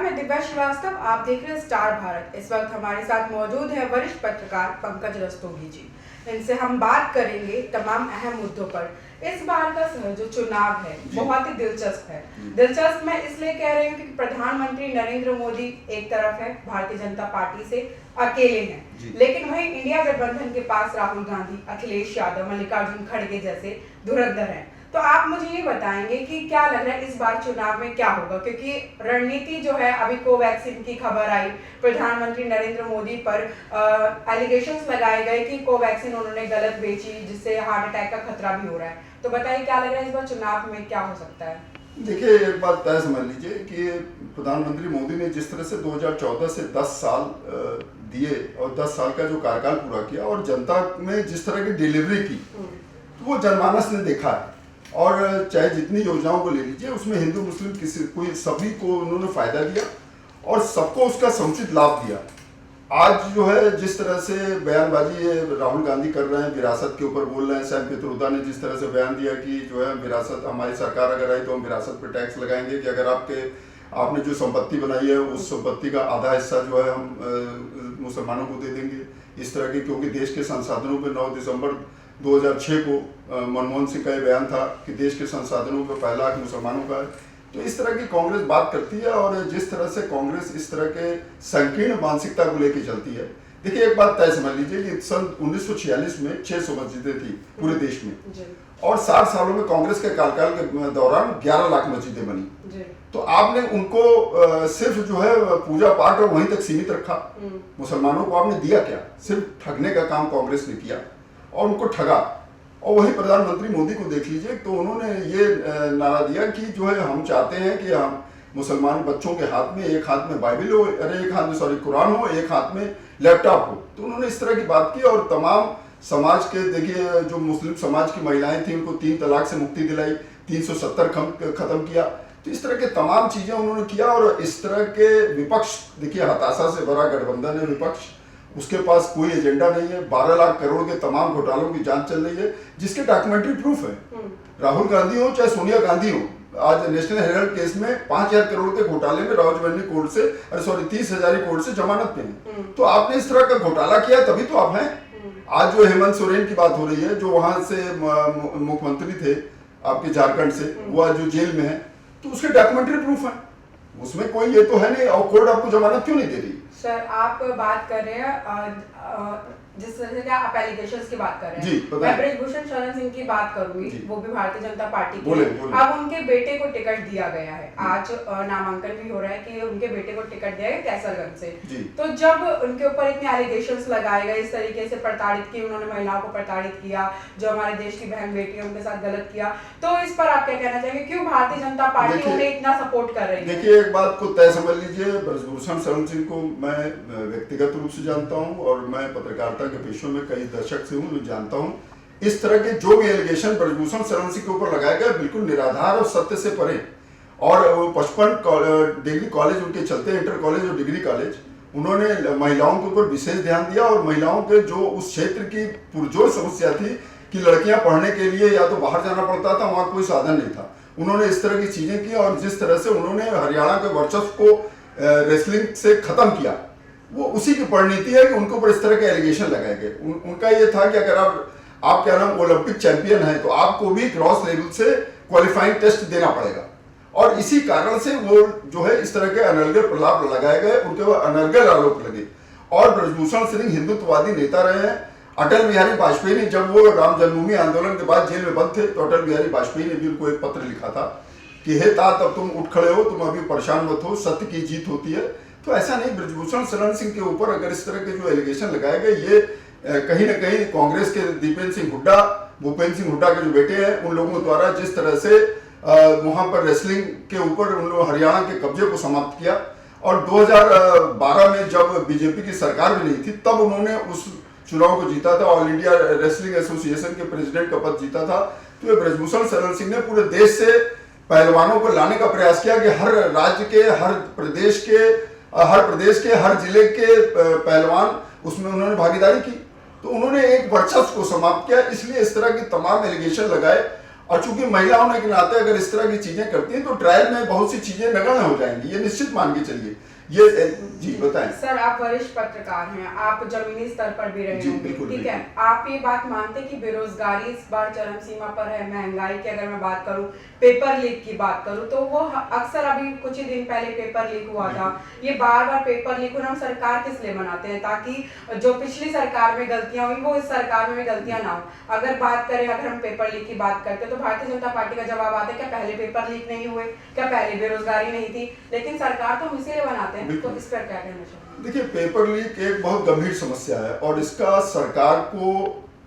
नमस्कार, मैं दिव्या श्रीवास्तव। आप देख रहे हैं स्टार भारत। इस वक्त हमारे साथ मौजूद है वरिष्ठ पत्रकार पंकज रस्तोगी जी। इनसे हम बात करेंगे तमाम अहम मुद्दों पर। इस बार का जो चुनाव है बहुत ही दिलचस्प है। दिलचस्प मैं इसलिए कह रही हूँ क्योंकि प्रधानमंत्री नरेंद्र मोदी एक तरफ है, भारतीय जनता पार्टी से अकेले हैं, लेकिन वहीं इंडिया गठबंधन के पास राहुल गांधी, अखिलेश यादव, मल्लिकार्जुन खड़गे जैसे धुरंधर हैं। तो आप मुझे ये बताएंगे कि क्या लग रहा है इस बार चुनाव में क्या होगा, क्योंकि रणनीति जो है, अभी कोवैक्सीन की खबर आई, प्रधानमंत्री नरेंद्र मोदी पर एलिगेशंस लगाए गए कि कोवैक्सीन उन्होंने गलत बेची, जिससे हार्ट अटैक का खतरा भी हो रहा है। तो बताइए क्या लग रहा है इस बार चुनाव में क्या हो सकता है? देखिए, एक बात तय समझ लीजिए कि प्रधानमंत्री मोदी ने जिस तरह से 2014 से 10 साल दिए और 10 साल का जो कार्यकाल पूरा किया और जनता में जिस तरह की डिलीवरी की, तो वो जनमानस ने देखा है। और चाहे जितनी योजनाओं को ले लीजिए, उसमें हिंदू मुस्लिम कोई सभी को उन्होंने फायदा दिया और सबको उसका समुचित लाभ दिया। आज जो है जिस तरह से बयानबाजी राहुल गांधी कर रहे हैं, विरासत के ऊपर बोल रहे हैं, सैम पित्रोदा ने जिस तरह से बयान दिया कि जो है विरासत, हमारी सरकार अगर आई तो हम विरासत पर टैक्स लगाएंगे कि अगर आपने जो संपत्ति बनाई है उस संपत्ति का आधा हिस्सा जो है हम मुसलमानों को दे देंगे। इस तरह की, क्योंकि देश के संसाधनों पर 9 दिसंबर 2006 को मनमोहन सिंह का ये बयान था कि देश के संसाधनों पर पहला हक मुसलमानों का है। तो इस तरह की कांग्रेस बात करती है और जिस तरह से कांग्रेस इस तरह के संकीर्ण मानसिकता को लेकर चलती है। देखिए, एक बात तय समझ लीजिए कि सन 1946 में 600 मस्जिदें थी पूरे देश में और 60 सालों में कांग्रेस के कार्यकाल के दौरान 11 लाख मस्जिदें बनी। तो आपने उनको सिर्फ जो है पूजा पाठ और वहीं तक सीमित रखा। मुसलमानों को आपने दिया क्या? सिर्फ ठगने का काम कांग्रेस ने किया और उनको ठगा। और वही प्रधानमंत्री मोदी को देख लीजिए, तो उन्होंने ये नारा दिया कि जो है हम चाहते हैं कि हम मुसलमान बच्चों के हाथ में एक हाथ में बाइबल हो, एक हाथ में कुरान हो, एक हाथ में लैपटॉप हो। तो उन्होंने इस तरह की बात की और तमाम समाज के, देखिए जो मुस्लिम समाज की महिलाएं थी उनको 3 तलाक से मुक्ति दिलाई, 370 खत्म किया। तो इस तरह के तमाम चीजें उन्होंने किया और इस तरह के विपक्ष, देखिए हताशा से भरा गठबंधन है विपक्ष, उसके पास कोई एजेंडा नहीं है। 12 लाख करोड़ के तमाम घोटालों की जांच चल रही है जिसके डॉक्यूमेंट्री प्रूफ है। राहुल गांधी हो चाहे सोनिया गांधी हो, आज नेशनल हेराल्ड केस में 5000 करोड़ के घोटाले में रावजवनी कोर्ट से 30 हजारी कोर्ट से जमानत पे है। तो आपने इस तरह का घोटाला किया तभी तो आप हैं। आज जो हेमंत सोरेन की बात हो रही है, जो वहां से मुख्यमंत्री थे आपके झारखंड से, वो आज जो जेल में है, तो उसके डॉक्यूमेंट्री प्रूफ है, उसमें कोई ये तो है नहीं। और कोर्ट आपको जमानत क्यों नहीं दे रही? सर, आप बात कर रहे हैं जिस तरह से आप एलिगेशंस की बात कर रहे हैं, मैं बृजभूषण शरण सिंह की बात करूंगी, वो भी भारतीय जनता पार्टी के। अब उनके बेटे को टिकट दिया गया है, आज नामांकन भी हो रहा है कि उनके बेटे को टिकट दिया गया कैसरगंज से। तो जब उनके ऊपर इतने एलिगेशंस लगाए गए, इस तरीके से प्रताड़ित किया, उन्होंने महिलाओं को प्रताड़ित किया, जो हमारे देश की बहन बेटी है उनके साथ गलत किया, तो इस पर आप क्या कहना चाहेंगे? क्यों भारतीय जनता पार्टी उन्हें इतना सपोर्ट कर रही है? देखिए, एक बात को तय समझ लीजिए, बृजभूषण शरण सिंह को मैं व्यक्तिगत रूप से जानता हूं और मैं पत्रकारिता के पेशों में कई दशक से हूं, जानता हूं। इस तरह के जो भी एलिगेशन बृजभूषण शरण सिंह के ऊपर लगाए गए बिल्कुल निराधार और सत्य से परे। और 55 डिग्री कॉलेज उनके चलते, इंटर कॉलेज और डिग्री कॉलेज, उन्होंने महिलाओं के ऊपर विशेष ध्यान दिया और महिलाओं के जो उस क्षेत्र की पुरजोर समस्या थी कि लड़कियां पढ़ने के लिए या तो बाहर जाना पड़ता था, वहां कोई साधन नहीं था, उन्होंने इस तरह की चीजें की। और जिस तरह से उन्होंने हरियाणा के वर्चस्व को रेसलिंग से खत्म किया, वो उसी की परिणति है कि उनके ऊपर इस तरह के एलिगेशन लगाए गए। उनका ये था कि अगर आप क्या नाम ओलंपिक चैंपियन है तो आपको भी क्रॉस लेवल से क्वालिफाइंग टेस्ट देना पड़ेगा। और इसी कारण से वो जो है इस तरह के अनर्गल प्रलाप लगाए गए, उनके ऊपर अनर्गल आरोप लगे। और बृजभूषण सिंह हिंदुत्ववादी नेता रहे हैं। अटल बिहारी वाजपेयी ने, जब वो राम जन्मभूमि आंदोलन के बाद जेल में बंद थे, तो अटल बिहारी वाजपेयी ने भी उनको एक पत्र लिखा था कि हे तात, अब तुम उठ खड़े हो, तुम अभी परेशान मत हो, सत्य की जीत होती है। तो ऐसा नहीं, बृजभूषण शरण सिंह के ऊपर अगर इस तरह के जो एलिगेशन लगाए गए, ये कहीं ना कहीं कांग्रेस के दीपेंद्र सिंह हुड्डा, भूपेंद्र सिंह हुड्डा के जो बेटे हैं, उन लोगों द्वारा जिस तरह से वहां पर रेसलिंग के ऊपर उन लोगों हरियाणा के कब्जे को समाप्त किया। और 2012 में जब बीजेपी की सरकार भी नहीं थी, तब उन्होंने उस चुनाव को जीता था, ऑल इंडिया रेसलिंग एसोसिएशन के प्रेसिडेंट का पद जीता था। तो ये बृजभूषण शरण सिंह ने पूरे देश से पहलवानों को लाने का प्रयास किया कि हर राज्य के, हर प्रदेश के हर जिले के पहलवान, उसमें उन्होंने भागीदारी की। तो उन्होंने एक वर्चस्व को समाप्त किया, इसलिए इस तरह की तमाम एलिगेशन लगाए। और चूंकि महिला होने के नाते अगर इस तरह की चीजें करती हैं तो ट्रायल में बहुत सी चीजें नगण्य हो जाएंगी, ये निश्चित मान के चलिए। ये जी बताएं। सर, आप वरिष्ठ पत्रकार हैं, आप जमीनी स्तर पर भी रहे होंगे, ठीक है। आप ये बात मानते हैं कि बेरोजगारी इस बार चरम सीमा पर है? महंगाई की अगर मैं बात करूं, पेपर लीक की बात करूं, तो वो अक्सर अभी कुछ ही दिन पहले पेपर लीक हुआ था। ये बार बार पेपर लीक होना, हम सरकार किस लिए बनाते हैं? ताकि जो पिछली सरकार में गलतियां हुई वो इस सरकार में भी गलतियां ना हो। अगर बात करें, अगर हम पेपर लीक की बात करते हैं तो भारतीय जनता पार्टी का जवाब आता है क्या पहले पेपर लीक नहीं हुए, क्या पहले बेरोजगारी नहीं थी? लेकिन सरकार तो हम इसीलिए बनाते हैं, तो इस पर क्या कहना चाहिए? देखिए, पेपर लीक एक बहुत गंभीर समस्या है और इसका सरकार को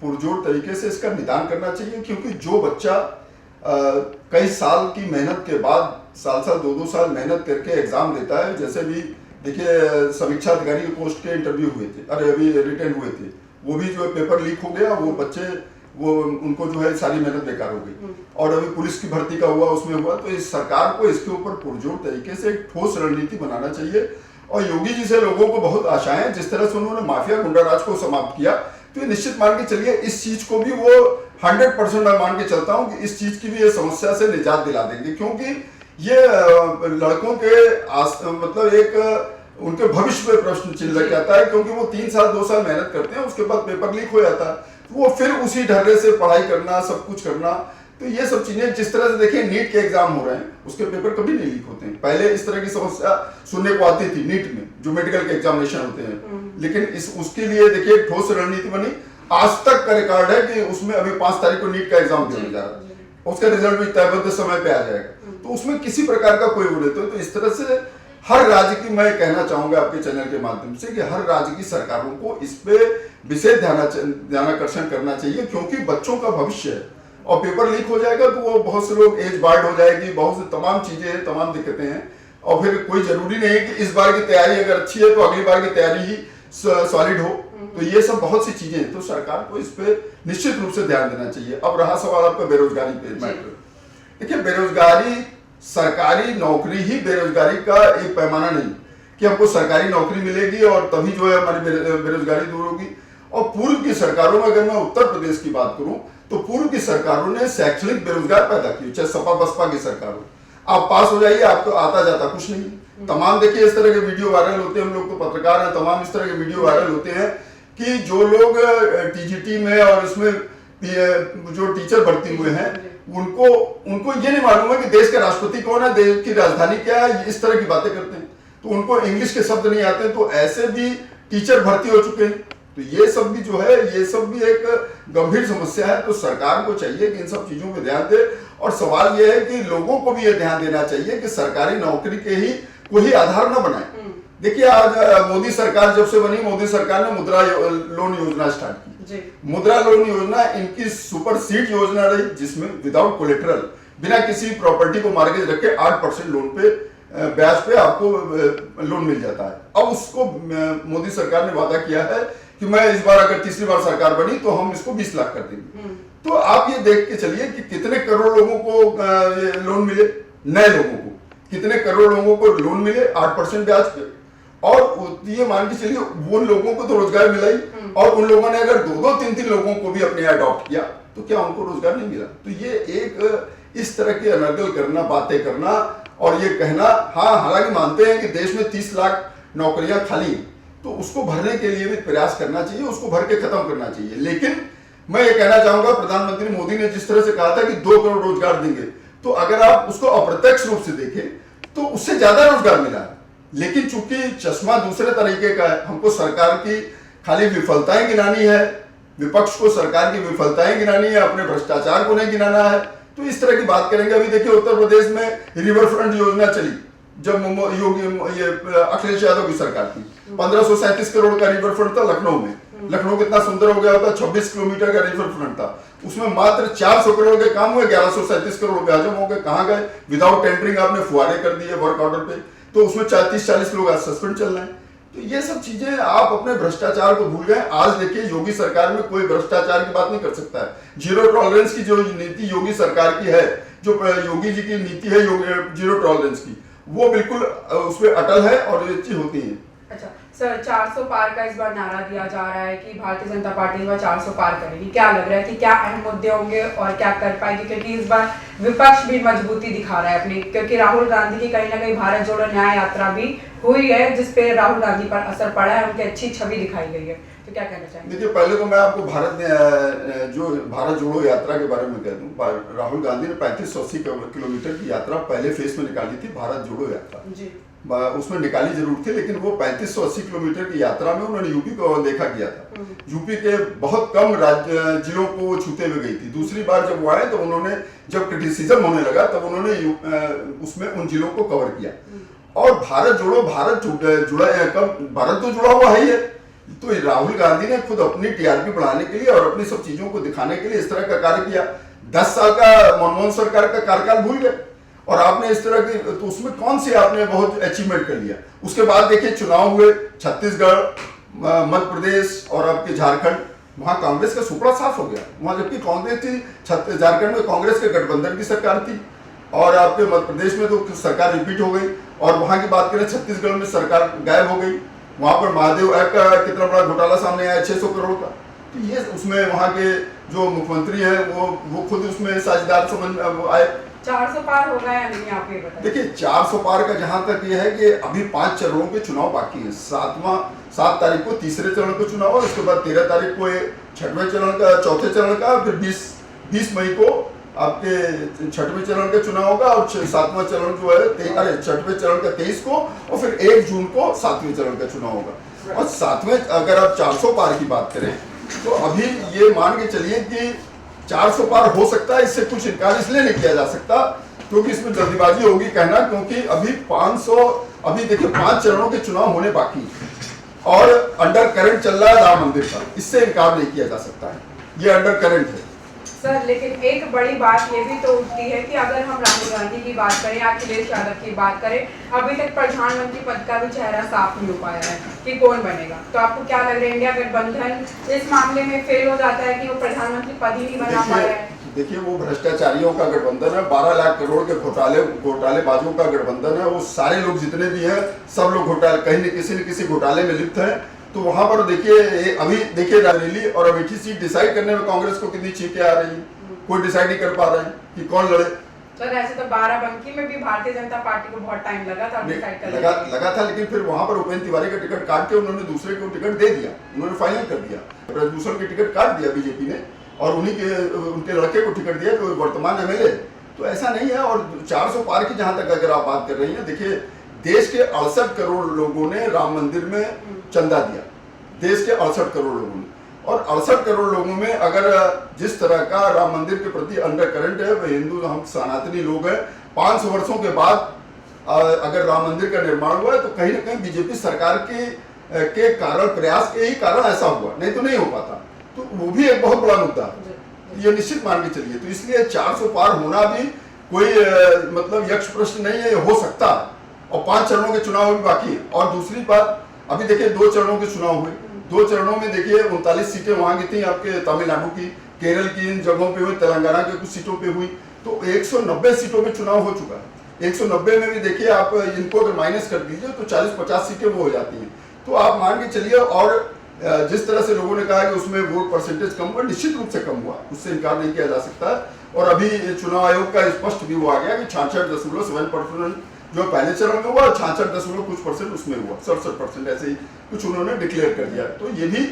पुरजोर तरीके से इसका निदान करना चाहिए, क्योंकि जो बच्चा कई साल की मेहनत के बाद साल 2-2 साल मेहनत करके एग्जाम देता है, जैसे भी देखिए समीक्षा अधिकारी की पोस्ट के इंटरव्यू हुए थे, अरे अभी रिटर्न हुए थे, वो भी जो पेपर लीक हो गया, वो बच्चे उनको जो है सारी मेहनत बेकार हो गई। और अभी पुलिस की भर्ती का हुआ, उसमें हुआ, तो इस सरकार को इसके ऊपर पुरजोर तरीके से एक ठोस रणनीति बनाना चाहिए। और योगी जी से लोगों को बहुत आशाएं, जिस तरह से उन्होंने माफिया गुंडा राज को समाप्त किया, तो ये निश्चित मान के चलिए इस चीज को भी वो 100% मैं मान के चलता हूं कि इस चीज की भी ये समस्या से निजात दिला देंगे, क्योंकि ये लड़कों के मतलब एक उनके भविष्य में प्रश्न चिन्ह लग जाता है, क्योंकि वो 3 साल 2 साल मेहनत करते हैं, उसके बाद पेपर लीक हो जाता है, तो वो फिर उसी ढर्रे से पढ़ाई करना, सब कुछ करना। तो ये सब चीजें, जिस तरह से देखिए नीट के एग्जाम हो रहे हैं, उसके पेपर कभी नहीं लीक होते हैं। पहले इस तरह की समस्या सुनने को आती थी नीट में, जो मेडिकल के एग्जामिनेशन होते हैं, लेकिन उसके लिए देखिए ठोस रणनीति बनी। आज तक का रिकॉर्ड है कि उसमें अभी 5 तारीख को नीट का एग्जाम दिया जा रहा है, उसका रिजल्ट भी तयबद्ध समय पे आ जाएगा, तो उसमें किसी प्रकार का कोई वो नहीं। तो इस तरह से हर राज्य की, मैं कहना चाहूंगा आपके चैनल के माध्यम से, कि हर राज्य की सरकारों को इस पे विशेष ध्यानाकर्षण करना चाहिए, क्योंकि बच्चों का भविष्य है। और पेपर लीक हो जाएगा तो वो बहुत से लोग एज बार्ड हो जाएगी, बहुत से तमाम चीजें हैं, तमाम दिक्कतें हैं, और फिर कोई जरूरी नहीं है कि इस बार की तैयारी अगर अच्छी है तो अगली बार की तैयारी ही सॉलिड हो। तो ये सब बहुत सी चीजें हैं, तो सरकार को इस पे निश्चित रूप से ध्यान देना चाहिए। अब रहा सवाल आपका बेरोजगारी पे मैटर, देखिए बेरोजगारी, सरकारी नौकरी ही बेरोजगारी का एक पैमाना नहीं कि हमको सरकारी नौकरी मिलेगी और तभी जो है हमारी बेरोजगारी दूर होगी। और पूर्व की सरकारों में, अगर मैं उत्तर प्रदेश की बात करूं, तो पूर्व की सरकारों ने शैक्षणिक बेरोजगार पैदा किए, चाहे सपा बसपा की सरकार हो। आप पास हो जाइए, आपको आता जाता कुछ नहीं। तमाम देखिए इस तरह के वीडियो वायरल होते हैं, हम लोग तो पत्रकार हैं, तमाम इस तरह के वीडियो वायरल होते हैं कि जो लोग टीजीटी में और इसमें जो टीचर भर्ती हुए हैं, उनको ये नहीं मालूम है कि देश का राष्ट्रपति कौन है, देश की राजधानी क्या है, इस तरह की बातें करते हैं, तो उनको इंग्लिश के शब्द नहीं आते, तो ऐसे भी टीचर भर्ती हो चुके हैं। तो ये सब भी जो है, ये सब भी एक गंभीर समस्या है। तो सरकार को चाहिए कि इन सब चीजों पे ध्यान दे, और सवाल ये है कि लोगों को भी ये ध्यान देना चाहिए कि सरकारी नौकरी के ही कोई आधार न बनाए। देखिए आज मोदी सरकार जब से बनी, मोदी सरकार ने मुद्रा लोन योजना स्टार्ट की। मुद्रा लोन योजना इनकी सुपर सीड योजना रही, जिसमें विदाउट कोलेटरल, बिना किसी प्रॉपर्टी को मार्गेज रखे 8% लोन पे ब्याज पे आपको लोन मिल जाता है। अब उसको मोदी सरकार ने वादा किया है कि मैं इस बार अगर तीसरी बार सरकार बनी तो हम इसको 20 लाख कर देंगे। तो आप ये देख के चलिए कि कितने करोड़ लोगों को लोन मिले, नए लोगों को कितने करोड़ लोगों को लोन मिले 8% ब्याज पे, और ये मान के चलिए वो लोगों को तो रोजगार मिला ही, और उन लोगों ने अगर 2-3 लोगों को भी अपने अडॉप्ट किया तो क्या उनको रोजगार नहीं मिला? तो ये एक इस तरह के अनर्गल करना, बातें करना और ये कहना, हाँ हालांकि मानते हैं कि देश में 30 लाख नौकरियां खाली हैं, तो उसको भरने के लिए भी प्रयास करना चाहिए, उसको भर के खत्म करना चाहिए। लेकिन मैं ये कहना चाहूंगा, प्रधानमंत्री मोदी ने जिस तरह से कहा था कि 2 करोड़ रोजगार देंगे, तो अगर आप उसको अप्रत्यक्ष रूप से देखें तो उससे ज्यादा रोजगार मिला है। लेकिन चूंकि चश्मा दूसरे तरीके का है, हमको सरकार की खाली विफलताएं गिनानी है, विपक्ष को सरकार की विफलताएं गिनानी है, अपने भ्रष्टाचार को नहीं गिनाना है, तो इस तरह की बात करेंगे। अभी देखिए उत्तर प्रदेश में रिवर फ्रंट योजना चली, जब योगी ये अखिलेश यादव की सरकार थी, 1537 करोड़ का रिवर फ्रंट था लखनऊ में। लखनऊ कितना सुंदर हो गया होता, 26 किलोमीटर का रिवर फ्रंट था, उसमें मात्र 400 करोड़ के काम हुए, 1137 करोड़ रुपए हजम हो गए। कहाँ गए? विदाउट टेंडरिंग आपने फुहारे कर दिए वर्क ऑर्डर पे, तो उसमें 30-40 लोग आज सस्पेंड चल रहे हैं। तो ये सब चीजें, आप अपने भ्रष्टाचार को भूल गए। आज देखिए योगी सरकार में कोई भ्रष्टाचार की बात नहीं कर सकता है। जीरो टॉलरेंस की जो नीति योगी सरकार की है, जो योगी जी की नीति है जीरो टॉलरेंस की, वो बिल्कुल उस पर अटल है और ये चीज होती है। अच्छा सर, 400 पार का इस बार नारा दिया जा रहा है कि भारतीय जनता पार्टी इस बार 400 पार करेगी। क्या लग रहा है कि क्या अहम मुद्दे होंगे और क्या कर पाएगी, क्योंकि इस बार विपक्ष भी मजबूती दिखा रहा है अपनी, क्योंकि राहुल गांधी की कहीं ना कहीं भारत जोड़ो न्याय यात्रा भी हुई है जिसपे राहुल गांधी पर असर पड़ा है, उनकी अच्छी छवि दिखाई गई है। तो क्या कहना चाहेंगे? देखिए, पहले तो मैं आपको भारत जोड़ो यात्रा के बारे में कह दूं। राहुल गांधी ने 3580 किलोमीटर की यात्रा पहले फेज में निकाली थी, भारत जोड़ो यात्रा जी। उसमें निकाली जरूर थी, लेकिन वो 3580 किलोमीटर की यात्रा में उन्होंने यूपी को देखा किया था। यूपी के बहुत कम जिलों को वो छूते हुए गई थी। दूसरी बार जब वो आए तो उन्होंने, जब क्रिटिसिज्म होने लगा तब उन्होंने उसमें उन जिलों को कवर किया। और भारत जोड़ो, भारत तो जुड़ा हुआ है। तो राहुल गांधी ने खुद अपनी टीआरपी बढ़ाने के लिए और अपनी सब चीजों को दिखाने के लिए इस तरह का कार्य किया। 10 साल का मनमोहन सरकार का कार्यकाल भूल गए और आपने इस तरह की, तो उसमें कौन सी आपने बहुत अचीवमेंट कर लिया। उसके बाद देखिए चुनाव हुए छत्तीसगढ़, मध्य प्रदेश और आपके झारखंड, वहां कांग्रेस का सुपड़ा साफ हो गया। वहां जबकि कांग्रेस थी, झारखंड में कांग्रेस के गठबंधन की सरकार थी और आपके मध्य प्रदेश में तो सरकार रिपीट हो गई। और वहां की बात करें, छत्तीसगढ़ में सरकार गायब हो गई। वहां पर महादेव ऐप का कितना बड़ा घोटाला सामने आया, 600 करोड़ का। तो ये उसमें वहां के जो मुख्यमंत्री है वो खुद उसमें साझेदार समझ आए। 400 पार होगा या नहीं, आप ये बताइए। देखिए, 400 पार का जहां तक ये है कि अभी 5 चरणों के चुनाव बाकी हैं। 7 तारीख को तीसरे चरण का चुनाव और उसके बाद 13 तारीख को 6वें चरण का, चौथे चरण का, फिर 20 मई को आपके 6वें चरण का चुनाव होगा और 7वां चरण जो है 6वें चरण का 23 को और फिर 1 जून को 7वें चरण का चुनाव होगा। और 7वें, अगर आप 400 पार की बात करें तो अभी ये मान के चलिए कि 400 पार हो सकता है, इससे कुछ इनकार इसलिए नहीं किया जा सकता क्योंकि इसमें जल्दीबाजी होगी कहना, क्योंकि अभी देखिए 5 चरणों के चुनाव होने बाकी और अंडर करंट चल रहा है राम मंदिर का, इससे इनकार नहीं किया जा सकता है, ये अंडर करंट है। सर, लेकिन एक बड़ी बात ये भी तो उठती है कि अगर हम राहुल गांधी की बात करें या अखिलेश यादव की बात करें, अभी तक प्रधानमंत्री पद का भी चेहरा साफ नहीं हो पाया है कि कौन बनेगा। तो आपको क्या लग रहा है, इंडिया गठबंधन इस मामले में फेल हो जाता है कि वो प्रधानमंत्री पद ही नहीं बना पा रहा है? देखिए, वो भ्रष्टाचारियों का गठबंधन है, 12 लाख करोड़ के घोटालेबाजों का गठबंधन है। वो सारे लोग जितने भी हैं सब लोग घोटाले, कहीं न किसी घोटाले में लिप्त हैं। तो वहां पर देखिए, अभी देखिए रायबरेली और अमेठी सीट डिसाइड करने में कांग्रेस को कितनी सीटें आ रही हैं, कोई डिसाइड नहीं कर पा रहे हैं कि कौन लड़े। सर, ऐसे तो बाराबंकी में भी भारतीय जनता पार्टी को बहुत टाइम लगा था डिसाइड करने लगा था, लेकिन फिर वहां पर उपेंद्र तिवारी का टिकट काट के उन्होंने दूसरे को टिकट दे दिया, उन्होंने फाइनल कर दिया। ब्रजभूषण के टिकट काट दिया बीजेपी ने और उनके लड़के को टिकट दिया जो वर्तमान एमएलए। तो ऐसा नहीं है। और 400 पार की जहां तक अगर आप बात कर रही हैं, देखिए देश के 68 करोड़ लोगों ने राम मंदिर में चंदा दिया, देश के 68 करोड़ लोगों ने। और 68 करोड़ लोगों में अगर जिस तरह का राम मंदिर के प्रति अंडर करंट है, वह हिंदू, हम सनातनी लोग हैं, 500 वर्षों के बाद अगर राम मंदिर का निर्माण हुआ है तो कहीं ना कहीं बीजेपी सरकार के कारण, प्रयास के ही कारण ऐसा हुआ, नहीं तो नहीं हो पाता। तो वो भी एक बहुत बड़ा मुद्दा है, ये निश्चित मान के चलिए। तो इसलिए 400 पार होना भी कोई मतलब यक्ष प्रश्न नहीं है, हो सकता है। और 5 चरणों के चुनाव भी बाकी है। और दूसरी बात, अभी देखिए 2 चरणों के चुनाव हुए, 2 चरणों में देखिए 39 सीटें वहां की थी आपके तमिलनाडु की, केरल की इन जगहों पे हुई, तेलंगाना के कुछ सीटों पे हुई। तो 190 सीटों में चुनाव हो चुका है। 190 में भी देखिए आप इनको अगर माइनस कर दीजिए तो 40-50 सीटें वो हो जाती हैं। तो आप मान के चलिए। और जिस तरह से लोगों ने कहा कि उसमें वोट परसेंटेज कम हुआ, निश्चित रूप से कम हुआ, उससे इनकार नहीं किया जा सकता। और अभी चुनाव आयोग का स्पष्ट भी वो आ गया कि 66.7% जो पहले चरण में हुआ, 66% उसमें हुआ, 67% ऐसे ही कुछ उन्होंने डिक्लेयर कर दिया। तो ये भी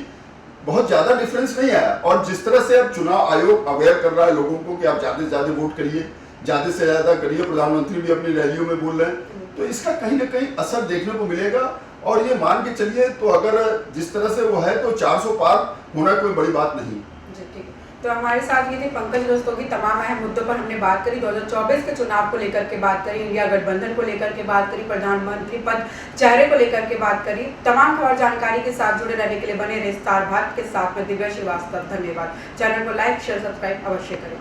बहुत ज्यादा डिफरेंस नहीं आया। और जिस तरह से अब चुनाव आयोग अवेयर कर रहा है लोगों को कि आप ज्यादा से ज्यादा वोट करिए, ज्यादा से ज्यादा करिए, प्रधानमंत्री भी अपनी रैलियों में बोल रहे हैं, तो इसका कहीं ना कहीं असर देखने को मिलेगा। और ये मान के चलिए, तो अगर जिस तरह से वो है तो 400 पार होना कोई बड़ी बात नहीं। जी, ठीक है। तो हमारे साथ ये थे पंकज रस्तोगी। तमाम अहम मुद्दों पर हमने बात करी, 2024 के चुनाव को लेकर के बात करी, इंडिया गठबंधन को लेकर के बात करी, प्रधानमंत्री पद चेहरे को लेकर के बात करी। तमाम खबर जानकारी के साथ जुड़े रहने के लिए बने रहे स्टार भारत के साथ में दिव्या श्रीवास्तव। धन्यवाद। चैनल को लाइक, शेयर, सब्सक्राइब अवश्य करें।